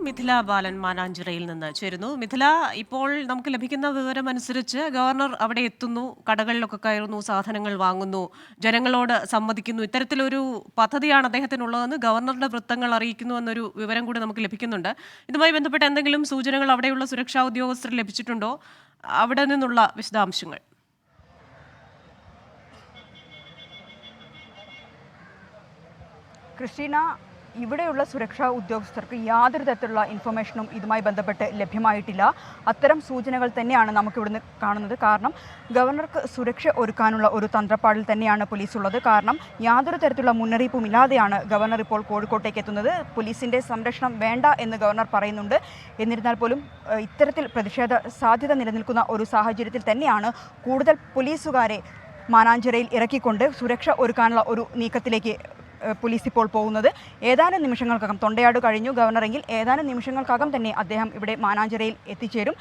മിഥില ബാലൻ മാനാഞ്ചിറയിൽ നിന്ന് ചേരുന്നു. മിഥില, ഇപ്പോൾ നമുക്ക് ലഭിക്കുന്ന വിവരമനുസരിച്ച് ഗവർണർ അവിടെ എത്തുന്നു, കടകളിലൊക്കെ കയറുന്നു, സാധനങ്ങൾ വാങ്ങുന്നു, ജനങ്ങളോട് സംവദിക്കുന്നു. ഇത്തരത്തിലൊരു പദ്ധതിയാണ് അദ്ദേഹത്തിനുള്ളതെന്ന് ഗവർണറുടെ വൃത്തങ്ങൾ അറിയിക്കുന്നു എന്നൊരു വിവരം കൂടി നമുക്ക് ലഭിക്കുന്നുണ്ട്. ഇതുമായി ബന്ധപ്പെട്ട എന്തെങ്കിലും സൂചനകൾ അവിടെയുള്ള സുരക്ഷാ ഉദ്യോഗസ്ഥർ ലഭിച്ചിട്ടുണ്ടോ? അവിടെ നിന്നുള്ള വിശദാംശങ്ങൾ. ക്രിസ്റ്റീന, ഇവിടെയുള്ള സുരക്ഷാ ഉദ്യോഗസ്ഥർക്ക് യാതൊരു തരത്തിലുള്ള ഇൻഫർമേഷനും ഇതുമായി ബന്ധപ്പെട്ട് ലഭ്യമായിട്ടില്ല. അത്തരം സൂചനകൾ തന്നെയാണ് നമുക്കിവിടുന്ന് കാണുന്നത്. കാരണം ഗവർണർക്ക് സുരക്ഷ ഒരുക്കാനുള്ള ഒരു തന്ത്രപ്പാടിൽ തന്നെയാണ് പോലീസ് ഉള്ളത്. കാരണം യാതൊരു തരത്തിലുള്ള മുന്നറിയിപ്പും ഇല്ലാതെയാണ് ഗവർണർ ഇപ്പോൾ കോഴിക്കോട്ടേക്ക് എത്തുന്നത്. പോലീസിൻ്റെ സംരക്ഷണം വേണ്ട എന്ന് ഗവർണർ പറയുന്നുണ്ട്. എന്നിരുന്നാൽ പോലും ഇത്തരത്തിൽ പ്രതിഷേധ സാധ്യത നിലനിൽക്കുന്ന ഒരു സാഹചര്യത്തിൽ തന്നെയാണ് കൂടുതൽ പോലീസുകാരെ മാനാഞ്ചിറയിൽ ഇറക്കിക്കൊണ്ട് സുരക്ഷ ഒരുക്കാനുള്ള ഒരു നീക്കത്തിലേക്ക് പോലീസ് ഇപ്പോൾ പോകുന്നത്. ഏതാനും നിമിഷങ്ങൾക്കകം, തൊണ്ടയാട് കഴിഞ്ഞു ഗവർണറെങ്കിൽ ഏതാനും നിമിഷങ്ങൾക്കകം തന്നെ അദ്ദേഹം ഇവിടെ മാനാഞ്ചിറയിൽ എത്തിച്ചേരും.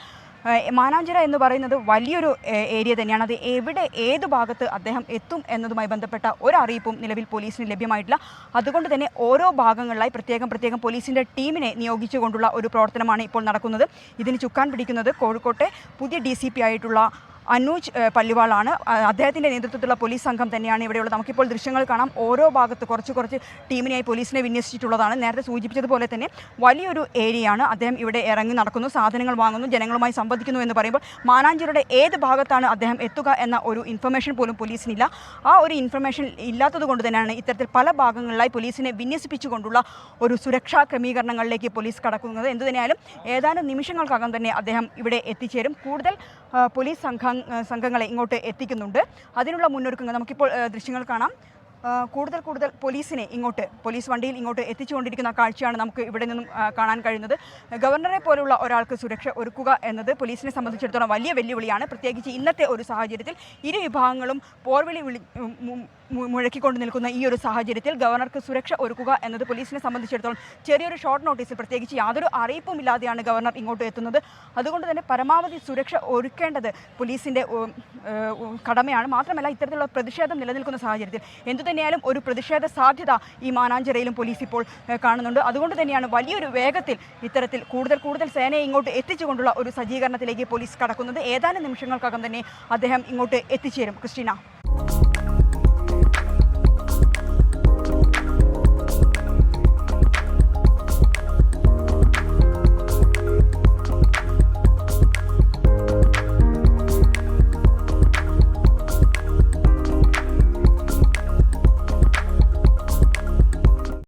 മാനാഞ്ചിറ എന്ന് പറയുന്നത് വലിയൊരു ഏരിയ തന്നെയാണ്. അത് എവിടെ, ഏത് ഭാഗത്ത് അദ്ദേഹം എത്തും എന്നതുമായി ബന്ധപ്പെട്ട ഒരറിയിപ്പും നിലവിൽ പോലീസിന് ലഭ്യമായിട്ടില്ല. അതുകൊണ്ട് തന്നെ ഓരോ ഭാഗങ്ങളിലായി പ്രത്യേകം പോലീസിൻ്റെ ടീമിനെ നിയോഗിച്ചുകൊണ്ടുള്ള ഒരു പ്രവർത്തനമാണ് ഇപ്പോൾ നടക്കുന്നത്. ഇതിന് ചുക്കാൻ പിടിക്കുന്നത് കോഴിക്കോട്ടെ പുതിയ DCP ആയിട്ടുള്ള അനൂജ് പള്ളിവാളാണ്. അദ്ദേഹത്തിൻ്റെ നേതൃത്വത്തിലുള്ള പോലീസ് സംഘം തന്നെയാണ് ഇവിടെയുള്ളത്. നമുക്കിപ്പോൾ ദൃശ്യങ്ങൾ കാണാം. ഓരോ ഭാഗത്ത് കുറച്ച് ടീമിനായി പോലീസിനെ വിന്യസിച്ചിട്ടുള്ളതാണ്. നേരത്തെ സൂചിപ്പിച്ചതുപോലെ തന്നെ വലിയൊരു ഏരിയയാണ്. അദ്ദേഹം ഇവിടെ ഇറങ്ങി നടക്കുന്നു, സാധനങ്ങൾ വാങ്ങുന്നു, ജനങ്ങളുമായി സംവദിക്കുന്നു എന്ന് പറയുമ്പോൾ മാനാഞ്ചിറയുടെ ഏത് ഭാഗത്താണ് അദ്ദേഹം എത്തുക എന്ന ഒരു ഇൻഫർമേഷൻ പോലും പോലീസിനില്ല. ആ ഒരു ഇൻഫർമേഷൻ ഇല്ലാത്തത് കൊണ്ട് തന്നെയാണ് ഇത്തരത്തിൽ പല ഭാഗങ്ങളിലായി പോലീസിനെ വിന്യസിപ്പിച്ചുകൊണ്ടുള്ള ഒരു സുരക്ഷാ ക്രമീകരണങ്ങളിലേക്ക് പോലീസ് കടക്കുന്നത്. എന്തുതന്നെയായാലും ഏതാനും നിമിഷങ്ങൾക്കകം തന്നെ അദ്ദേഹം ഇവിടെ എത്തിച്ചേരും. കൂടുതൽ പോലീസ് സംഘങ്ങളെ ഇങ്ങോട്ട് എത്തിക്കുന്നുണ്ട്. അതിനുള്ള മുന്നൊരുക്കങ്ങൾ നമുക്കിപ്പോൾ ദൃശ്യങ്ങൾ കാണാം. കൂടുതൽ പോലീസിനെ ഇങ്ങോട്ട്, പോലീസ് വണ്ടിയിൽ ഇങ്ങോട്ട് എത്തിച്ചുകൊണ്ടിരിക്കുന്ന കാഴ്ചയാണ് നമുക്ക് ഇവിടെ നിന്നും കാണാൻ കഴിയുന്നത്. ഗവർണറെ പോലുള്ള ഒരാൾക്ക് സുരക്ഷ ഒരുക്കുക എന്നത് പോലീസിനെ സംബന്ധിച്ചിടത്തോളം വലിയ വെല്ലുവിളിയാണ്. പ്രത്യേകിച്ച് ഇന്നത്തെ ഒരു സാഹചര്യത്തിൽ ഇരു വിഭാഗങ്ങളും പോർവിളി മുഴക്കിക്കൊണ്ട് നിൽക്കുന്ന ഈ ഒരു സാഹചര്യത്തിൽ ഗവർണർക്ക് സുരക്ഷ ഒരുക്കുക എന്നത് പോലീസിനെ സംബന്ധിച്ചിടത്തോളം ചെറിയൊരു ഷോർട്ട് നോട്ടീസിൽ, പ്രത്യേകിച്ച് യാതൊരു അറിയിപ്പും ഇല്ലാതെയാണ് ഗവർണർ ഇങ്ങോട്ട് എത്തുന്നത്. അതുകൊണ്ട് തന്നെ പരമാവധി സുരക്ഷ ഒരുക്കേണ്ടത് പോലീസിൻ്റെ കടമയാണ്. മാത്രമല്ല ഇത്തരത്തിലുള്ള പ്രതിഷേധം നിലനിൽക്കുന്ന സാഹചര്യത്തിൽ എന്തുതന്നെയായാലും ഒരു പ്രതിഷേധ സാധ്യത ഈ മാനാഞ്ചിറയിലും പോലീസ് ഇപ്പോൾ കാണുന്നുണ്ട്. അതുകൊണ്ട് തന്നെയാണ് വലിയൊരു വേഗത്തിൽ ഇത്തരത്തിൽ കൂടുതൽ സേനയെ ഇങ്ങോട്ട് എത്തിച്ചുകൊണ്ടുള്ള ഒരു സജ്ജീകരണത്തിലേക്ക് പോലീസ് കടക്കുന്നത്. ഏതാനും നിമിഷങ്ങൾക്കകം തന്നെ അദ്ദേഹം ഇങ്ങോട്ട് എത്തിച്ചേരും. ക്രിസ്റ്റീന.